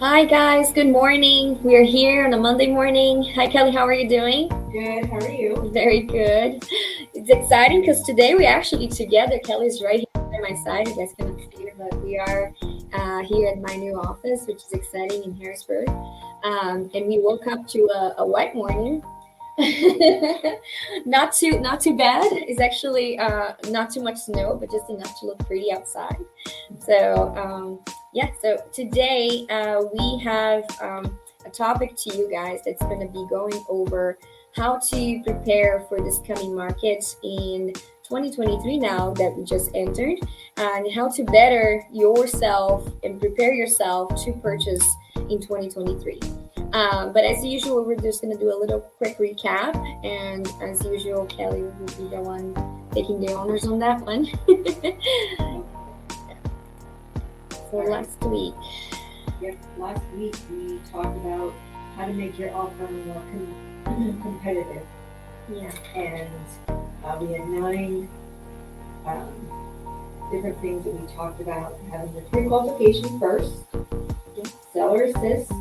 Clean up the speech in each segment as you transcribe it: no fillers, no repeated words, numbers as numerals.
Hi guys, good morning. We're here on a Monday morning. Hi Kelly, how are you doing? Good. How are you? Very good. It's exciting because today we're actually together. Kelly's right here by my side. You guys cannot see her, but we are here at my new office, which is exciting in Harrisburg. And we woke up to a white morning. Not too bad. It's actually not too much snow, but just enough to look pretty outside. So today we have a topic to you guys that's going to be going over how to prepare for this coming market in 2023 now that we just entered, and how to better yourself and prepare yourself to purchase in 2023. But as usual, we're just going to do a little quick recap. And as usual, Kelly will be the one taking the honors on that one. So last week. Yep. Last week we talked about how to make your offer more competitive, Yeah. and we had 9 different things that we talked about: having the pre-qualification first, seller assist.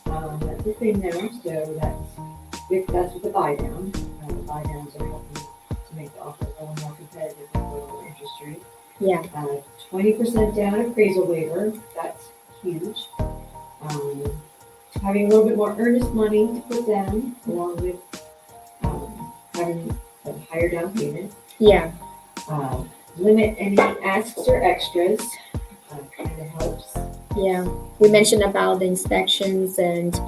That's the thing now. So that's with the buy down. The buy downs are helping to make the offer a little more competitive with a lower interest rate. Yeah. 20% down appraisal waiver, that's huge. Having a little bit more earnest money to put down, along with having a higher down payment. Yeah. Limit any asks or extras, kind of helps. Yeah. We mentioned about the inspections and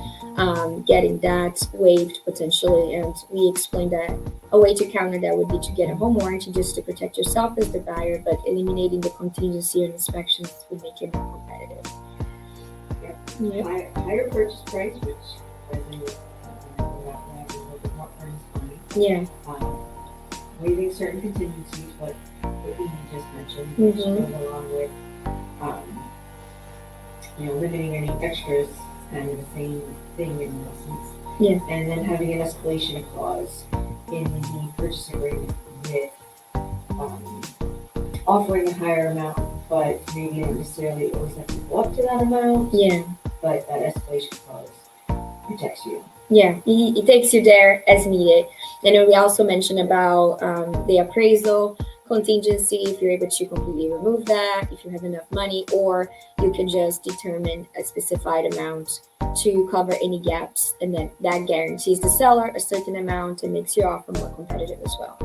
getting that waived potentially, and we explained that a way to counter that would be to get a home warranty just to protect yourself as the buyer, but eliminating the contingency and inspections would make it more competitive. Yep. Higher purchase price, which resonates having a little bit more earnest money. Yeah. Waiving certain contingencies, what you just mentioned, which goes along with limiting any extras, kind of the same thing in essence. Yeah. And then having an escalation clause in the purchase agreement with offering a higher amount, but maybe not necessarily always have to go up to that amount. Yeah. But that escalation clause protects you. Yeah, it takes you there as needed. And then we also mentioned about the appraisal contingency, if you're able to completely remove that, if you have enough money, or you can just determine a specified amount to cover any gaps, and then that guarantees the seller a certain amount and makes your offer more competitive as well.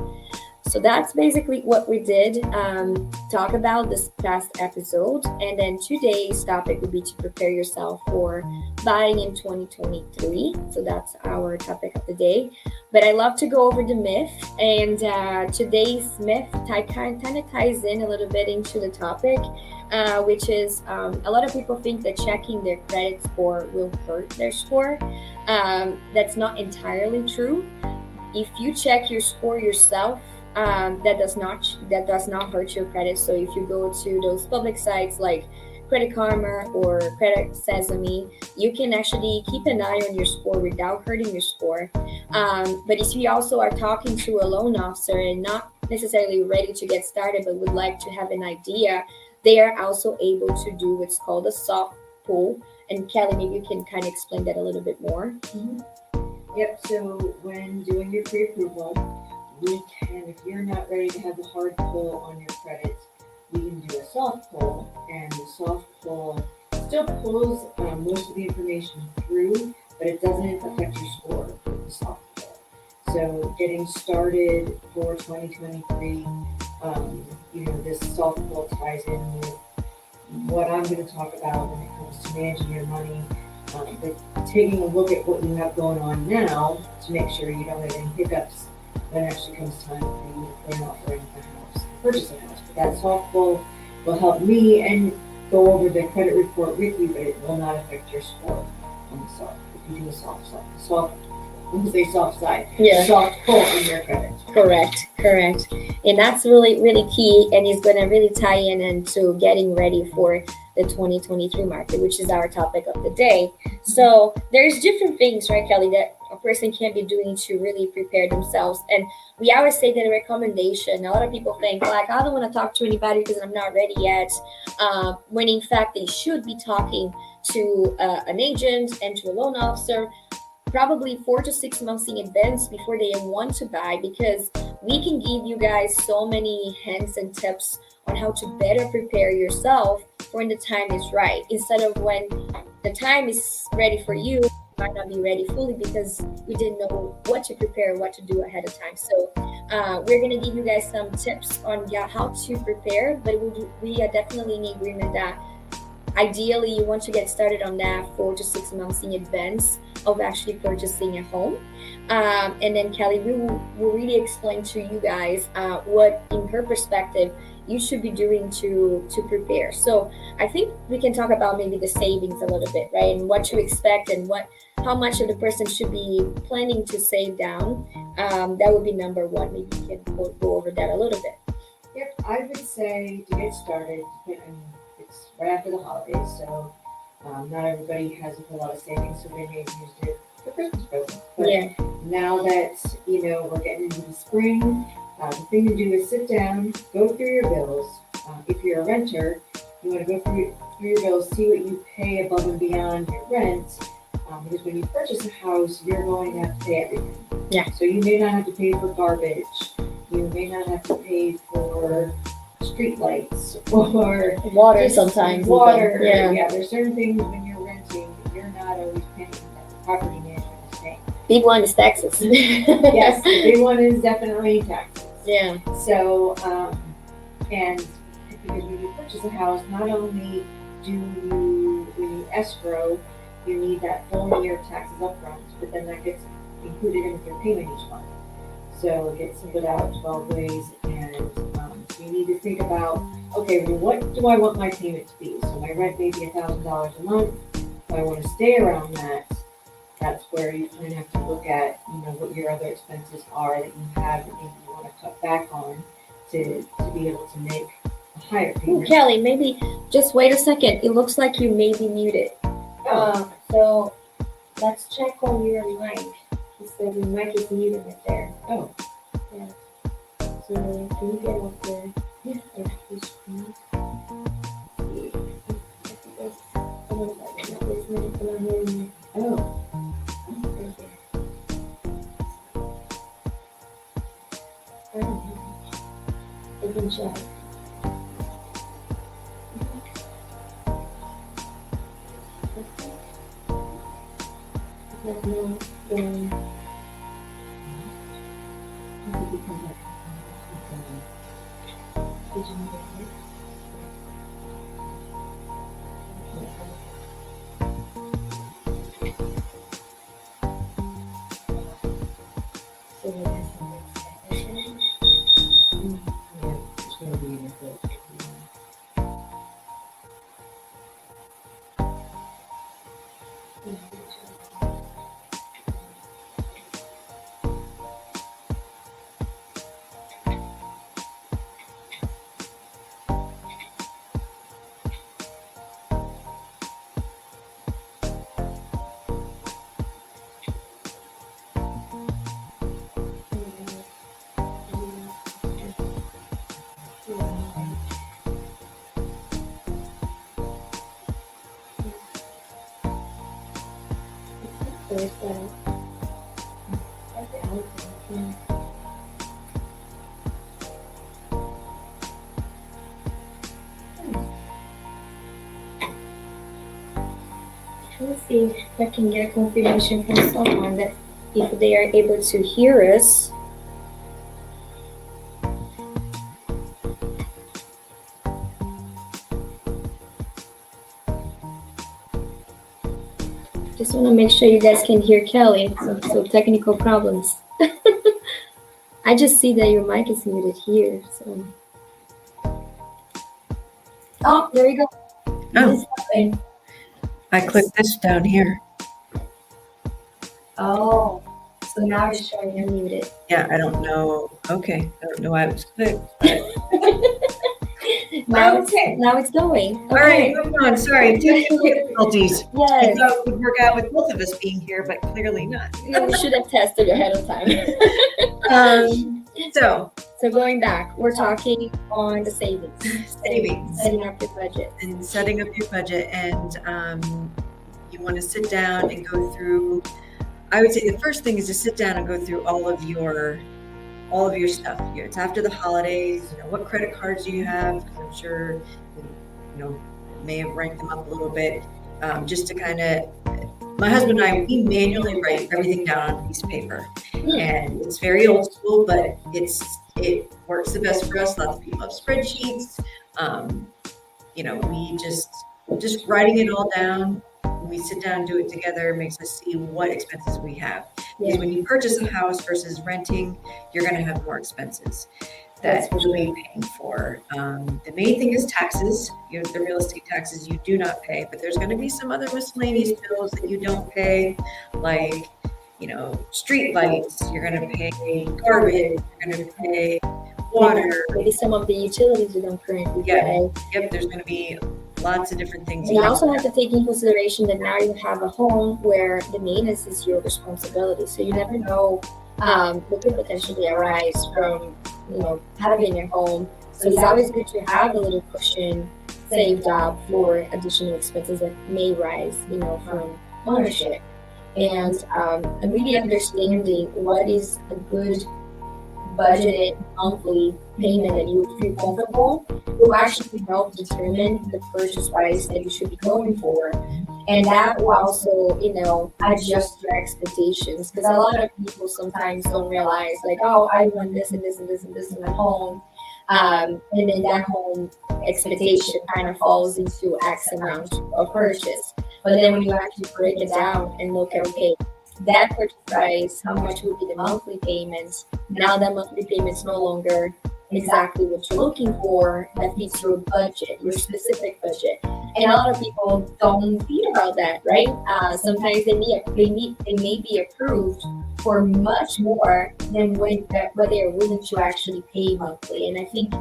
So that's basically what we did talk about this past episode. And then today's topic would be to prepare yourself for buying in 2023. So that's our topic of the day. But I love to go over the myth. And today's myth kind of ties in a little bit into the topic, which is a lot of people think that checking their credit score will hurt their score. That's not entirely true. If you check your score yourself, that does not hurt your credit. So if you go to those public sites like Credit Karma or Credit Sesame, you can actually keep an eye on your score without hurting your score. But if you also are talking to a loan officer and not necessarily ready to get started but would like to have an idea, they are also able to do what's called a soft pull. And Kelly, maybe you can kind of explain that a little bit more. Yep. So when doing your pre-approval, we can, if you're not ready to have the hard pull on your credit, we can do a soft pull, and the soft pull still pulls most of the information through, but it doesn't affect your score with the soft pull. So getting started for 2023, this soft pull ties in with what I'm going to talk about when it comes to managing your money, but taking a look at what you have going on now to make sure you don't have any hiccups when it actually comes time for you to clear out rent the house, purchase a house. But that soft pull will help me and go over the credit report with you, but it will not affect your score on the soft. If you do a soft side, soft pull on your credit. Correct. And that's really, really key, and it's going to really tie in into getting ready for the 2023 market, which is our topic of the day. So there's different things, right, Kelly, that person can be doing to really prepare themselves. And we always say that a recommendation, a lot of people think like, I don't want to talk to anybody because I'm not ready yet, when in fact they should be talking to an agent and to a loan officer probably 4 to 6 months in advance before they want to buy, because we can give you guys so many hints and tips on how to better prepare yourself for when the time is right, instead of when the time is ready for you, you might not be ready fully because we didn't know what to prepare, what to do ahead of time. So we're going to give you guys some tips on how to prepare, but we are definitely in agreement that ideally you want to get started on that 4 to 6 months in advance of actually purchasing a home. And then Kelly will really explain to you guys what in her perspective you should be doing to prepare. So I think we can talk about maybe the savings a little bit, right? And what to expect and how much of the person should be planning to save down. That would be number one. Maybe we can go over that a little bit. Yep, I would say to get started, it's right after the holidays, so not everybody has a whole lot of savings, so they may use it for Christmas presents. But Yeah. now that we're getting into the spring, the thing to do is sit down, go through your bills. If you're a renter, you want to go through your bills, see what you pay above and beyond your rent, because when you purchase a house, you're going to have to pay everything. Yeah. So you may not have to pay for garbage. You may not have to pay for street lights or Water just sometimes. Water. Even. Yeah. There's certain things when you're renting you're not always paying that the property management is paying. Big one is taxes. Yes, the big one is definitely taxes. Yeah. So, and because when you purchase a house, not only when you escrow, you need that full year of taxes up front, but then that gets included in your payment each month. So it gets split out 12 ways, and so you need to think about, okay, well, what do I want my payment to be? So my rent may be $1,000 a month. If I want to stay around that, that's where you kind of have to look at, what your other expenses are that you have that maybe you want to cut back on to be able to make a higher Ooh, payment. Kelly, maybe just wait a second. It looks like you may be muted. So let's check on your mic. So your mic is muted right there. Oh. Yeah. So can you get up there? Yeah. Oh. I can check. Let's see if I can get a confirmation from someone that if they are able to hear us. Just want to make sure you guys can hear Kelly. So technical problems. I just see that your mic is muted here. So. Oh, there you go. Oh, I clicked this down here. Oh, so now it's showing you're muted. Yeah, I don't know. Okay, I don't know why it was clicked. Now Okay. it's going. All right, moving on. Sorry, technical difficulties. I Yes. thought it would work out with both of us being here, but clearly not. We should have tested ahead of time. So, So going back, we're talking on the savings, savings setting up your budget. and setting up your budget, and you want to sit down and go through. I would say the first thing is to sit down and go through all of your stuff. It's after the holidays. What credit cards do you have? Because I'm sure may have ranked them up a little bit. Just to kind of, my husband and I, we manually write everything down on a piece of paper, and it's very old school, but it works the best for us. Lots of people have spreadsheets. We just writing it all down. When we sit down and do it together, makes us see what expenses we have. Because when you purchase a house versus renting, you're going to have more expenses that you'll be paying for. The main thing is taxes. The real estate taxes you do not pay, but there's going to be some other miscellaneous bills that you don't pay, like street lights. You're going to pay garbage. You're going to pay water. Maybe some of the utilities you don't currently pay. Yep. There's going to be lots of different things. And you also have to take in consideration that now you have a home where the maintenance is your responsibility. So you never know what could potentially arise from having a home. So it's always good to have a little cushion saved up for additional expenses that may rise, from ownership. And really understanding what is a good budgeted monthly payment that you would feel comfortable will actually help determine the purchase price that you should be going for. And that will also, adjust your expectations, because a lot of people sometimes don't realize, like, oh, I want this and this and this and this in my home. And then that home expectation kind of falls into X amount of purchase. But then when you actually break it down and look at, okay, that purchase price, how much would be the monthly payments? Now that monthly payment's no longer exactly what you're looking for, that fits your budget, your specific budget. And a lot of people don't think about that, right? Sometimes they may be approved for much more than what they are willing to actually pay monthly. And I think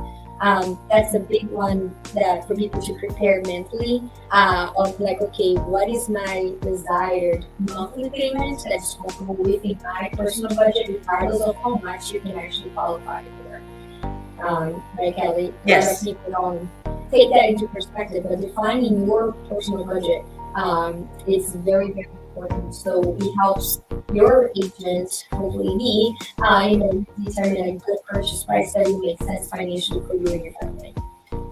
that's a big one that for people to prepare mentally of like, okay, what is my desired monthly payment that's comfortable within my personal budget, regardless of how much you can actually qualify for. Right, Kelly? Yes. A lot of people don't take that into perspective, but defining your personal budget is very, very important. So it helps your agent, hopefully me, determine a good purchase price that will make sense financially for you and your family.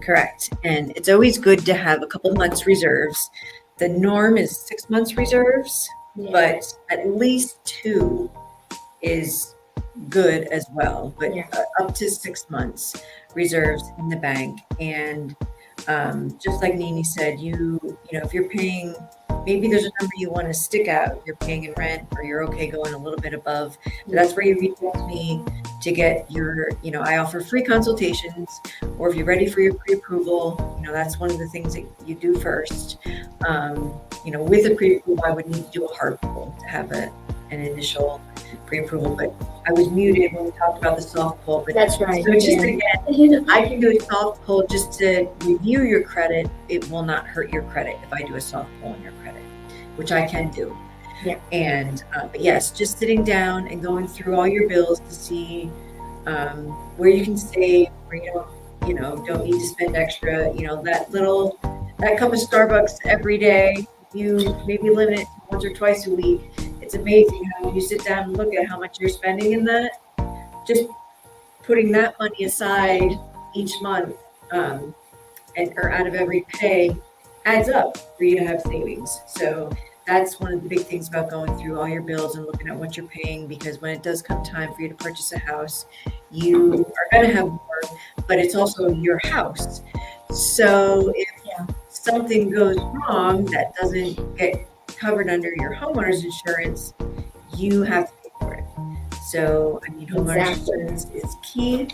Correct. And it's always good to have a couple months reserves. The norm is 6 months reserves, but at least 2 is good as well. But up to 6 months reserves in the bank. And just like Nini said, if you're paying, maybe there's a number you want to stick out, you're paying in rent, or you're okay going a little bit above. So that's where you reach out to me to get your, I offer free consultations, or if you're ready for your pre-approval, that's one of the things that you do first. With a pre-approval, I would need to do a hard pull to have an initial pre-approval, but I was muted when we talked about the soft pull. But that's right. So just again, I can do a soft pull just to review your credit. It will not hurt your credit if I do a soft pull on your credit, which I can do. Yeah. And but yes, just sitting down and going through all your bills to see where you can save, where you don't need to spend extra. That cup of Starbucks every day, you maybe limit it once or twice a week. It's amazing how you sit down and look at how much you're spending in that. Just putting that money aside each month or out of every pay adds up for you to have savings. So that's one of the big things about going through all your bills and looking at what you're paying, because when it does come time for you to purchase a house, you are going to have more, but it's also your house. So if something goes wrong that doesn't get covered under your homeowner's insurance, you have to pay for it. So, homeowner's insurance is key,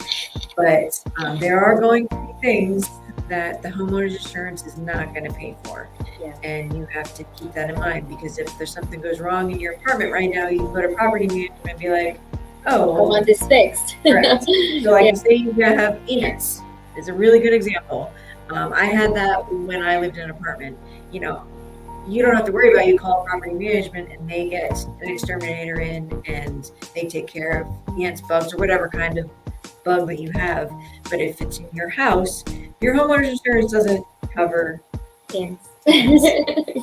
but there are going to be things that the homeowner's insurance is not going to pay for. Yeah. And you have to keep that in mind, because if there's something goes wrong in your apartment right now, you can go to property management and be like, I want this fixed. Correct. So I can say you're going to have ENITs. is a really good example. I had that when I lived in an apartment. You know, you don't have to worry about, you call property management and they get an exterminator in and they take care of ants, bugs, or whatever kind of bug that you have. But if it's in your house, your homeowner's insurance doesn't cover. Yes.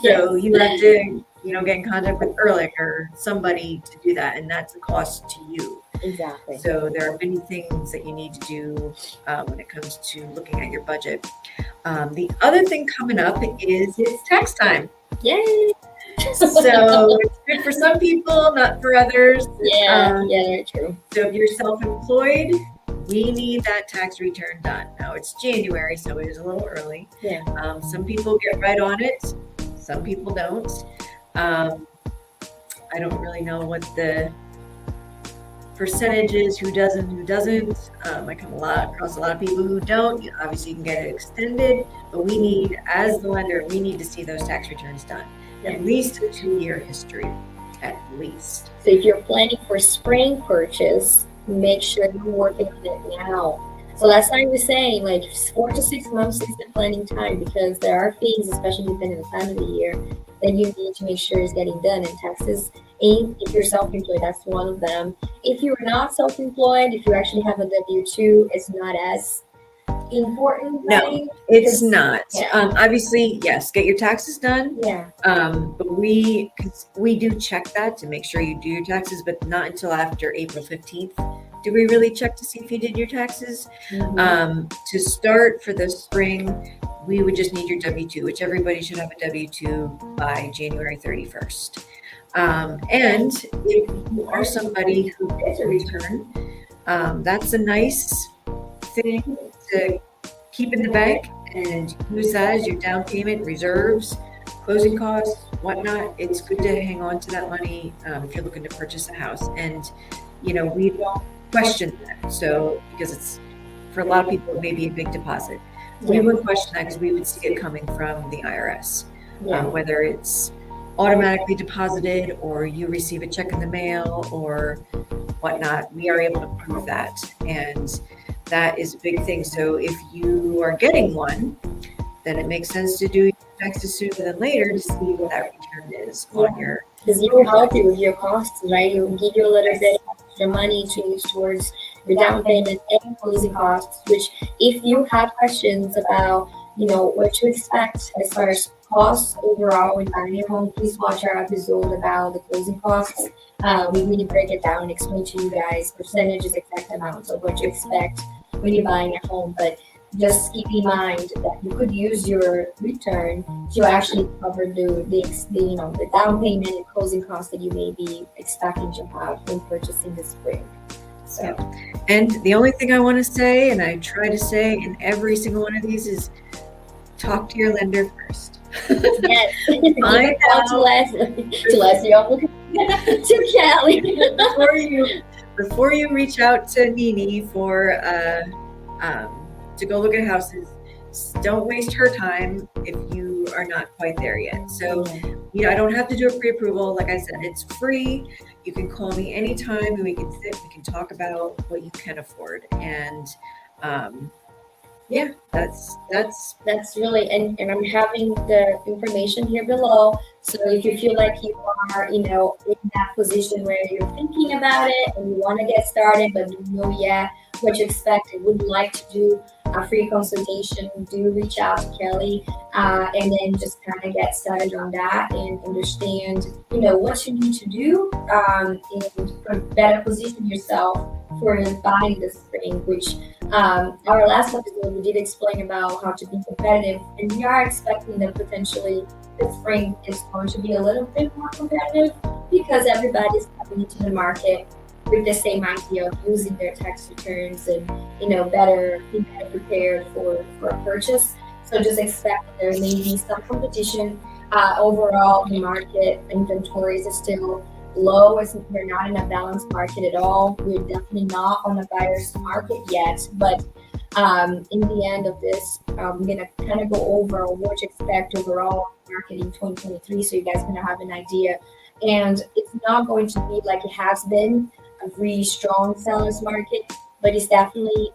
So you have to, get in contact with Ehrlich or somebody to do that, and that's a cost to you. Exactly. So there are many things that you need to do when it comes to looking at your budget. The other thing coming up is it's tax time. Yay! So it's good for some people, not for others. Yeah, very true. So if you're self-employed, we need that tax return done. Now it's January, so it is a little early. Yeah. Some people get right on it, some people don't. I don't really know what the percentage is, who doesn't. I come across a lot of people who don't. Obviously, you can get it extended, but we need, as the lender, we need to see those tax returns done. At least a 2-year history, at least. So if you're planning for spring purchase, make sure you're working on it now. So last time we were saying, like 4 to 6 months is the planning time, because there are things, especially depending on the time of the year, that you need to make sure is getting done. And taxes, if you're self-employed, that's one of them. If you're not self-employed, if you actually have a W-2, it's not as important. No, right? it's not. Yeah. Obviously, yes, get your taxes done. Yeah. But we do check that to make sure you do your taxes, but not until after April 15th. Do we really check to see if you did your taxes? Mhm. To start for the spring, we would just need your W-2, which everybody should have a W-2 by January 31st. And if you are somebody who gets a return, that's a nice thing to keep in the bank and use that as your down payment, reserves, closing costs, whatnot. It's good to hang on to that money if you're looking to purchase a house. And, we don't question that. So, because it's, for a lot of people, it may be a big deposit. We wouldn't question that because we would see it coming from the IRS, whether it's automatically deposited or you receive a check in the mail or whatnot. We are able to prove that. And that is a big thing. So if you are getting one, then it makes sense to do your taxes sooner than later to see what that return is on your. Because it will help you with your costs, right? It will give you a little bit extra money to use towards your down payment and closing costs, which if you have questions about, what to expect as far as costs overall when buying your home, please watch our episode about the closing costs. We really break it down and explain to you guys percentages, exact amounts of what to expect when you're buying a home. But just keep in mind that you could use your return to actually cover the down payment and closing costs that you may be expecting to have when purchasing this spring. So, and the only thing I want to say, and I try to say in every single one of these, is talk to your lender first. yes, Find out to Leslie, I'm looking to Kelly. before you reach out to Nini for to go look at houses, don't waste her time if you are not quite there yet. So, I don't have to do a pre-approval. Like I said, it's free. You can call me anytime and we can talk about what you can afford. And that's really, and I'm having the information here below. So if you feel like you are, in that position where you're thinking about it and you want to get started, but don't know yet what to expect and would like to do a free consultation, do reach out to Kelly and then just kind of get started on that and understand, what you need to do and better position yourself for buying this spring, which our last episode we did explain about how to be competitive, and we are expecting that potentially the spring is going to be a little bit more competitive because everybody's coming into the market with the same idea of using their tax returns and better prepared for a purchase. So just expect that there may be some competition. Overall, the market inventories are still low, as we're not in a balanced market at all. We're definitely not on a buyer's market yet, but in the end of this, I'm gonna kind of go over what to expect overall market in 2023, so you guys gonna have an idea. And it's not going to be like it has been, a really strong seller's market, but it's definitely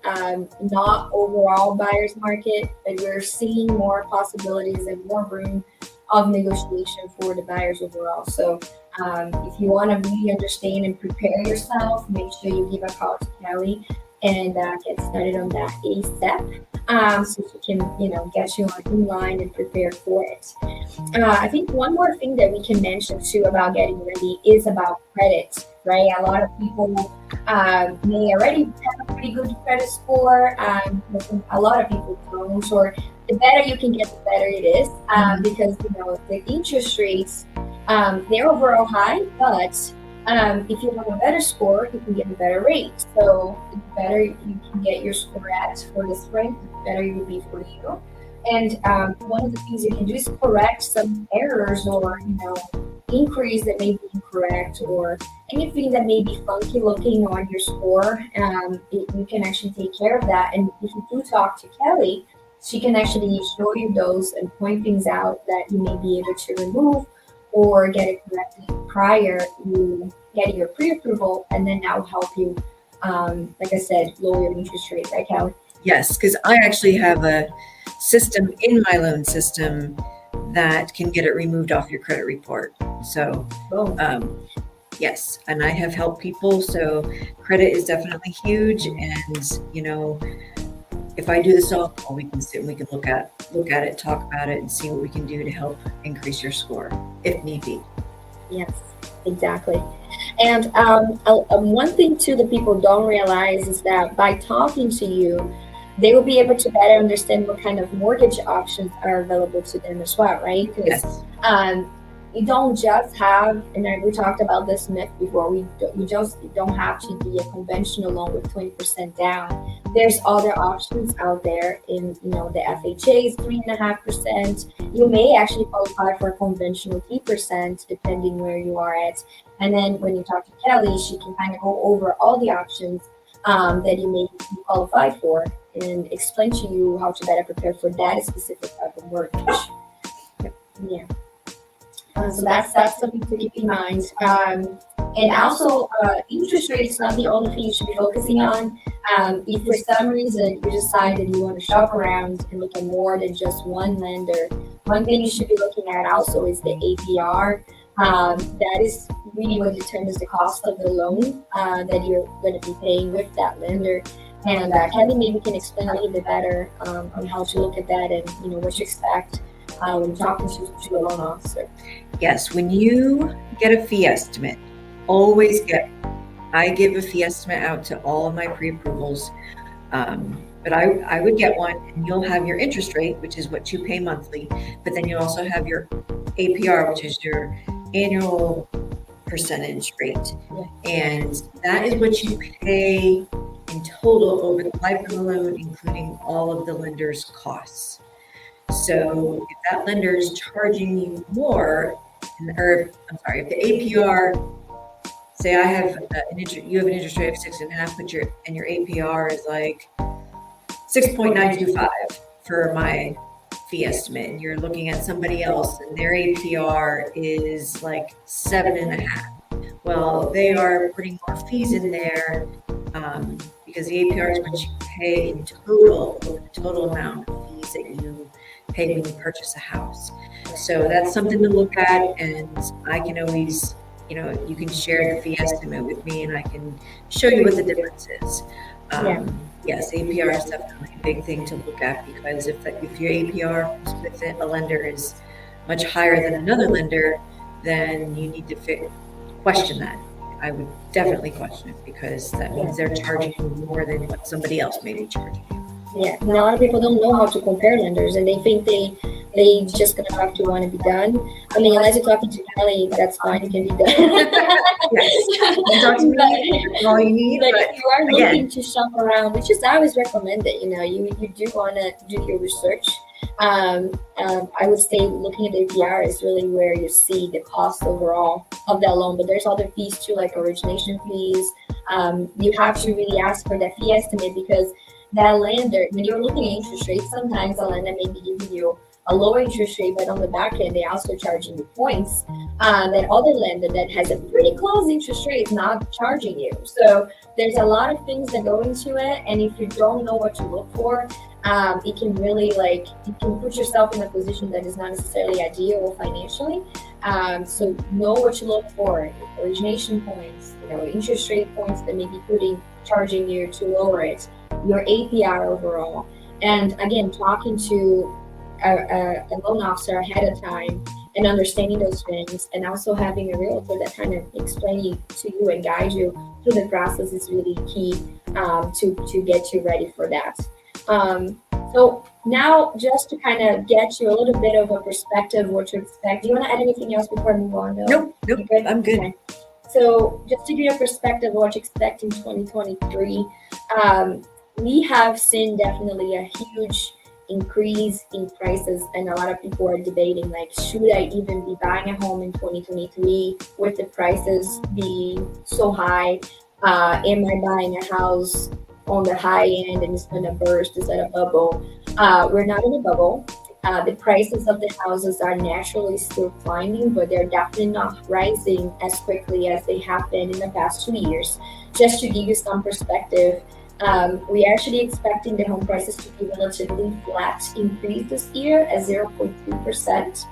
not overall buyer's market, but we're seeing more possibilities and more room of negotiation for the buyers overall. So if you want to really understand and prepare yourself, make sure you give a call to Kelly and get started on that ASAP. So she can, get you in line and prepared for it. I think one more thing that we can mention too about getting ready is about credit, right? A lot of people may already have a pretty good credit score. A lot of people don't, or the better you can get, the better it is, because the interest rates they're overall high, but if you have a better score, you can get a better rate. So the better you can get your score at for the spring, the better it will be for you. And one of the things you can do is correct some errors or inquiries that may be incorrect or anything that may be funky looking on your score. You can actually take care of that. And if you do talk to Kelly, she can actually show you those and point things out that you may be able to remove or get it corrected prior to getting your pre-approval, and then that will help you, like I said, lower your interest rate, right, Kelly? Yes, because I actually have a system in my loan system that can get it removed off your credit report. So, yes, and I have helped people. So credit is definitely huge, and if I do the soft call, we can sit and we can look at it, talk about it, and see what we can do to help increase your score if need be. Yes, exactly. And one thing too that people don't realize is that by talking to you, they will be able to better understand what kind of mortgage options are available to them as well, right? Because Yes. You don't just have, and we talked about this myth before, you don't have to be a conventional loan with 20% down. There's other options out there in, the FHA is 3.5%. You may actually qualify for a conventional 3%, depending where you are at. And then when you talk to Kelly, she can kind of go over all the options that you may qualify for and explain to you how to better prepare for that specific type of mortgage. Yeah. So that's something to keep in mind. And also, interest rate is not the only thing you should be focusing on. If for some reason you decide that you want to shop around and look at more than just one lender, one thing you should be looking at also is the APR. That is really what determines the cost of the loan that you're going to be paying with that lender. And Kelly maybe can explain a little bit better on how to look at that and what to expect when talking to a loan officer. Yes, when you get a fee estimate, I give a fee estimate out to all of my pre-approvals, but I would get one, and you'll have your interest rate, which is what you pay monthly, but then you also have your APR, which is your annual percentage rate, and that is what you pay in total over the life of the loan, including all of the lender's costs. So if that lender is charging you more, if the APR, say you have an interest rate of 6.5, but your APR is like 6.925 for my fee estimate, and you're looking at somebody else and their APR is like 7.5. Well, they are putting more fees in there because the APR is what you pay in total, the total amount of fees that you pay when you purchase a house. So that's something to look at, and I can always, you can share the fee estimate with me and I can show you what the difference is. Yes, APR is definitely a big thing to look at, because if your APR with a lender is much higher than another lender, then you need to question that. I would definitely question it, because that means they're charging you more than what somebody else may be charging you. Yeah, and a lot of people don't know how to compare lenders, and they think they just gonna have to want to be done. I mean, unless you're talking to Kelly, that's fine, it can be done. Yes, you talk to me, that's all you need. But if you are looking to shop around, which is I always recommend it, you do want to do your research. I would say looking at the APR is really where you see the cost overall of that loan, but there's other fees too, like origination fees. You have to really ask for that fee estimate, because that lender, when you're looking at interest rates, sometimes the lender may be giving you a lower interest rate, but on the back end, they also charging you points. That other lender that has a pretty close interest rate is not charging you. So there's a lot of things that go into it, and if you don't know what to look for, it can really you can put yourself in a position that is not necessarily ideal financially. So know what you look for: origination points, interest rate points that may be charging you to lower it, your APR overall, and again, talking to a loan officer ahead of time and understanding those things, and also having a realtor that kind of explain to you and guide you through the process is really key to get you ready for that. So now, just to kind of get you a little bit of a perspective of what to expect, do you want to add anything else before I move on? Bill? Nope, You good? I'm good. Okay. So just to give you a perspective of what to expect in 2023, we have seen definitely a huge increase in prices, and a lot of people are debating, like, should I even be buying a home in 2023 with the prices being so high? Am I buying a house on the high end and it's going to burst? Is that a bubble? We're not in a bubble. The prices of the houses are naturally still climbing, but they're definitely not rising as quickly as they have been in the past 2 years. Just to give you some perspective, we're actually expecting the home prices to be relatively flat increase this year at 0.2%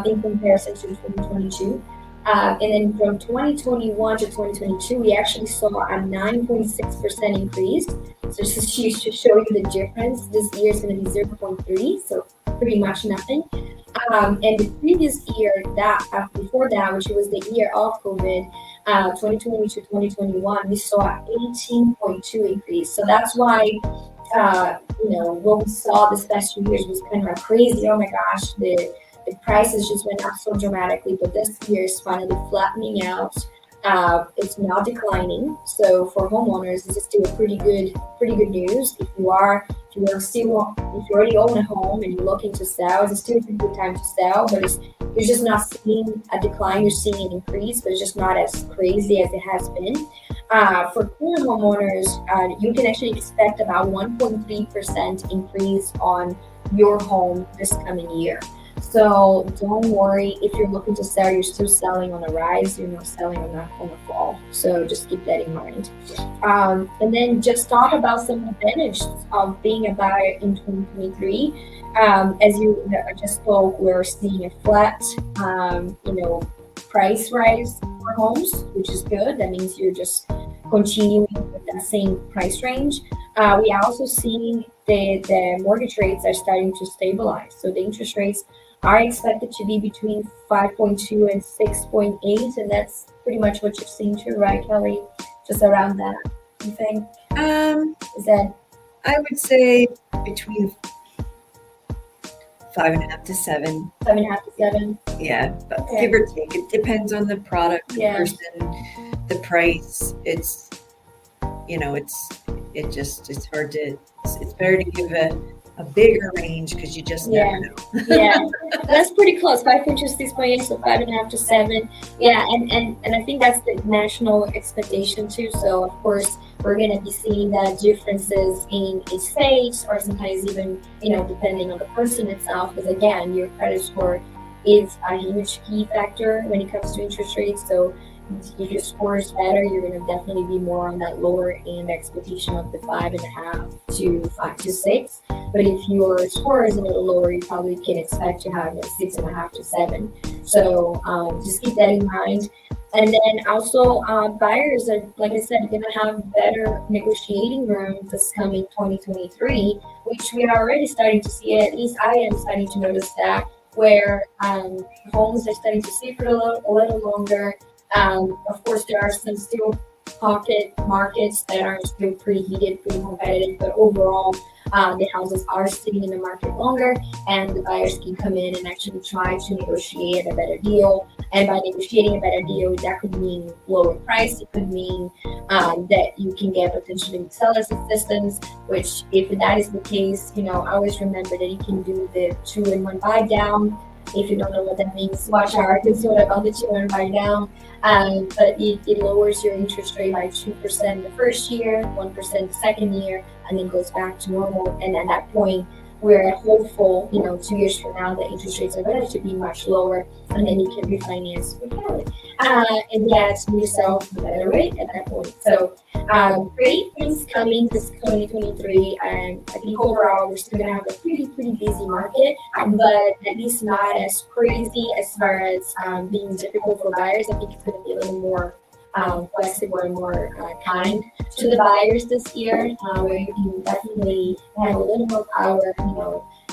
in comparison to 2022. And then from 2021 to 2022, we actually saw a 9.6% increase. So just to show you the difference, this year is going to be 0.3, so pretty much nothing. And the previous year, before that, which was the year of COVID, 2020 to 2021, we saw an 18.2 increase. So that's why, what we saw this past 2 years was kind of crazy. Oh my gosh, the prices just went up so dramatically, but this year is finally flattening out. It's not declining. So for homeowners, this is still pretty good news. If you already own a home and you're looking to sell, it's still a pretty good time to sell, but you're just not seeing a decline, you're seeing an increase, but it's just not as crazy as it has been. For current homeowners, you can actually expect about 1.3% increase on your home this coming year. So don't worry, if you're looking to sell, you're still selling on a rise, you're not selling on a fall. So just keep that in mind. And then just talk about some advantages of being a buyer in 2023. As you just spoke, we're seeing a flat, price rise for homes, which is good. That means you're just continuing with that same price range. We are also seeing the mortgage rates are starting to stabilize. So the interest rates are expected to be between 5.2 and 6.8, and that's pretty much what you're seeing too, right, Kelly? Just around that, you think? Is that? I would say between 5.5 to 7. 5.5 to 7. Yeah, but Okay. give or take. It depends on the product, the Yeah. person, the price. It's hard to. It's better to give a bigger range because you just never know. Yeah, that's pretty close. 5.2, 6.8, so 5.5 to 7. Yeah, and I think that's the national expectation too. So of course we're gonna be seeing that differences in states, or sometimes even depending on the person itself. Because again, your credit score is a huge key factor when it comes to interest rates. So if your score is better, you're going to definitely be more on that lower end expectation of the 5.5 to 5 to 6. But if your score is a little lower, you probably can expect to have 6.5 to 7. So just keep that in mind. And then also buyers are, like I said, going to have better negotiating room this coming 2023, which we are already starting to see. At least I am starting to notice that, where homes are starting to sit for a little longer. Of course, there are some still pocket markets that are still pretty heated, pretty competitive, but overall, the houses are sitting in the market longer, and the buyers can come in and actually try to negotiate a better deal. And by negotiating a better deal, that could mean lower price. It could mean that you can get potentially seller's assistance, which if that is the case, always remember that you can do the 2-in-1 buy down. If you don't know what that means, watch our episode about the 2-in-1 buy down. But it lowers your interest rate by 2% the first year, 1% the second year, and then goes back to normal. And at that point, we're hopeful, 2 years from now, the interest rates are going to be much lower, and then you can refinance with Kelly and get yourself a better rate at that point. So, great things coming this 2023, and I think overall we're still going to have a pretty busy market, but at least not as crazy as far as being difficult for buyers. I think it's going to be a little more flexible and more kind to the buyers this year, where you can definitely have a little more power,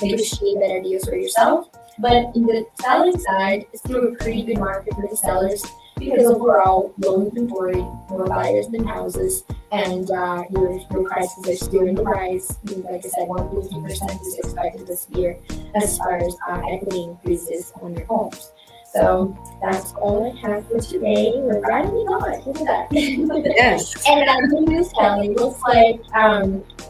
negotiate better deals for yourself. But in the selling side, it's still a pretty good market for the sellers because overall, low inventory, more buyers than houses, and your prices are still in the rise. Like I said, 1.2% is expected this year as far as equity increases on your homes. So that's all I have for today. We're rattling on. Look at that. Yes. And good news, Kelly. Looks like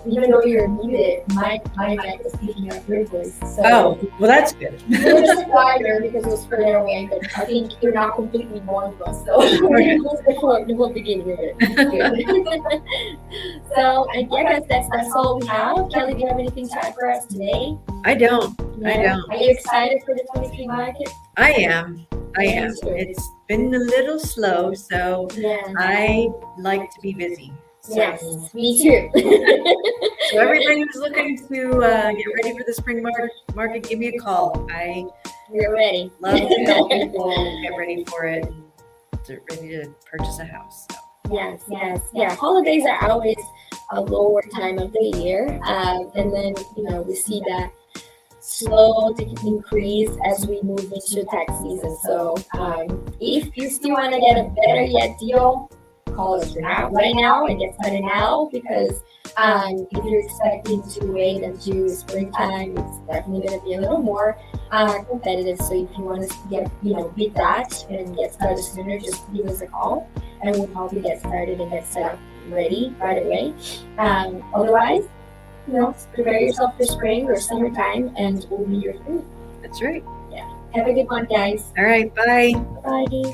even though you're muted, my mic is picking up your voice. So Oh, well, that's good. we're just quieter because it was further away, but I think you're not completely one of us. So we're the whole beginning of it. So I guess that's all we have. Kelly, do you have anything to add for us today? I don't. Yeah. Are you excited for the 23 market? I am. Me too. It's been a little slow, so Yeah. I like to be busy. So, Yes, me too. so everybody who's looking to get ready for the spring market, give me a call. I We're ready. love to help people get ready for it and ready to purchase a house. So. Yes. Yeah, holidays are always a lower time of the year. And then, we see that slow increase as we move into tax season. So if you still want to get a better yet deal, call us right now and get started now, because if you're expecting to wait until springtime, it's definitely going to be a little more competitive. So if you want to beat that and get started sooner, just give us a call and we'll help you get started and get set up ready right away. Otherwise, prepare yourself for spring or summertime and we'll be your food. That's right. Have a good one, guys. All right. Bye. Bye.